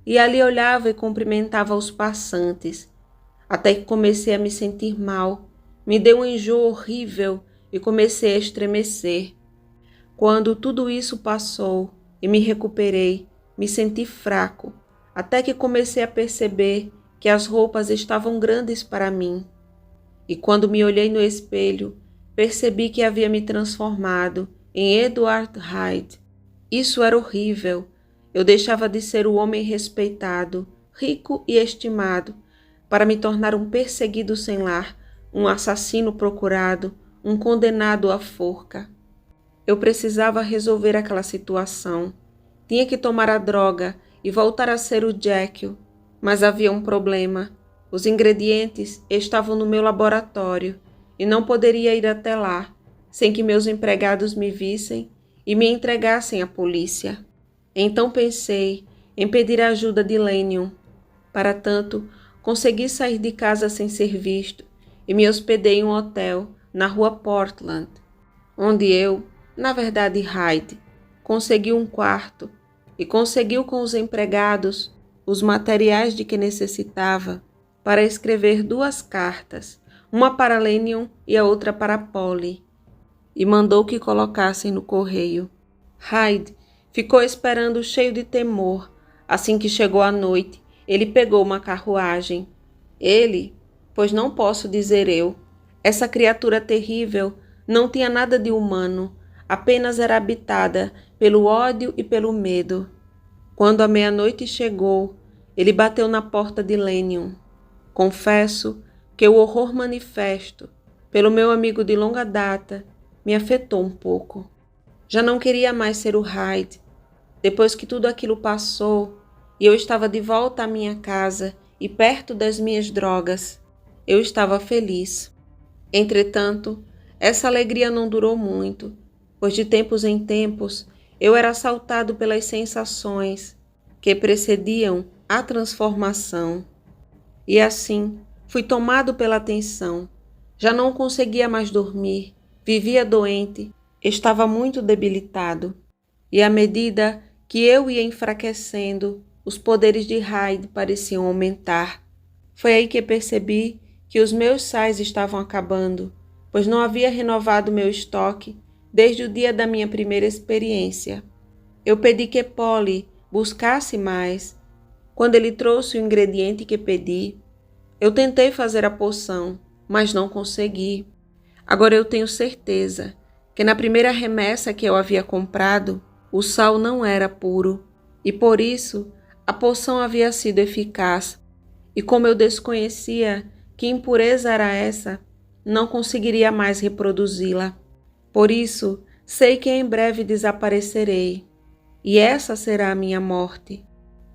e ali olhava e cumprimentava os passantes, até que comecei a me sentir mal. Me deu um enjoo horrível e comecei a estremecer. Quando tudo isso passou e me recuperei, me senti fraco, até que comecei a perceber que as roupas estavam grandes para mim. E quando me olhei no espelho, percebi que havia me transformado em Edward Hyde. Isso era horrível. Eu deixava de ser o homem respeitado, rico e estimado, para me tornar um perseguido sem lar, um assassino procurado, um condenado à forca. Eu precisava resolver aquela situação. Tinha que tomar a droga e voltar a ser o Jekyll. Mas havia um problema. Os ingredientes estavam no meu laboratório e não poderia ir até lá sem que meus empregados me vissem e me entregassem à polícia. Então pensei em pedir a ajuda de Lanyon. Para tanto, consegui sair de casa sem ser visto e me hospedei em um hotel na rua Portland, onde eu, na verdade Hyde, consegui um quarto e conseguiu com os empregados os materiais de que necessitava para escrever 2 cartas, uma para Lennion e a outra para Polly, e mandou que colocassem no correio. Hyde ficou esperando cheio de temor. Assim que chegou a noite, ele pegou uma carruagem. Ele, pois não posso dizer eu, essa criatura terrível não tinha nada de humano, apenas era habitada pelo ódio e pelo medo. Quando a meia-noite chegou, ele bateu na porta de Lennion. Confesso que o horror manifesto pelo meu amigo de longa data me afetou um pouco. Já não queria mais ser o Hyde. Depois que tudo aquilo passou e eu estava de volta à minha casa e perto das minhas drogas, eu estava feliz. Entretanto, essa alegria não durou muito, pois de tempos em tempos eu era assaltado pelas sensações que precediam a transformação. E assim, fui tomado pela tensão. Já não conseguia mais dormir, vivia doente, estava muito debilitado. E à medida que eu ia enfraquecendo, os poderes de Hyde pareciam aumentar. Foi aí que percebi que os meus sais estavam acabando, pois não havia renovado meu estoque desde o dia da minha primeira experiência. Eu pedi que Polly buscasse mais. Quando ele trouxe o ingrediente que pedi, eu tentei fazer a poção, mas não consegui. Agora eu tenho certeza que na primeira remessa que eu havia comprado, o sal não era puro, e por isso a poção havia sido eficaz. E como eu desconhecia que impureza era essa, não conseguiria mais reproduzi-la. Por isso, sei que em breve desaparecerei, e essa será a minha morte.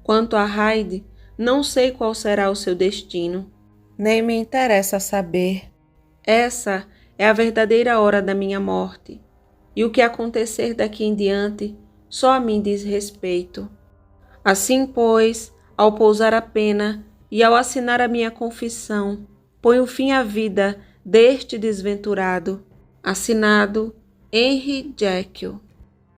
Quanto a Hyde, não sei qual será o seu destino. Nem me interessa saber. Essa é a verdadeira hora da minha morte, e o que acontecer daqui em diante só a mim diz respeito. Assim, pois, ao pousar a pena e ao assinar a minha confissão, ponho fim à vida deste desventurado. Assinado Henry Jekyll.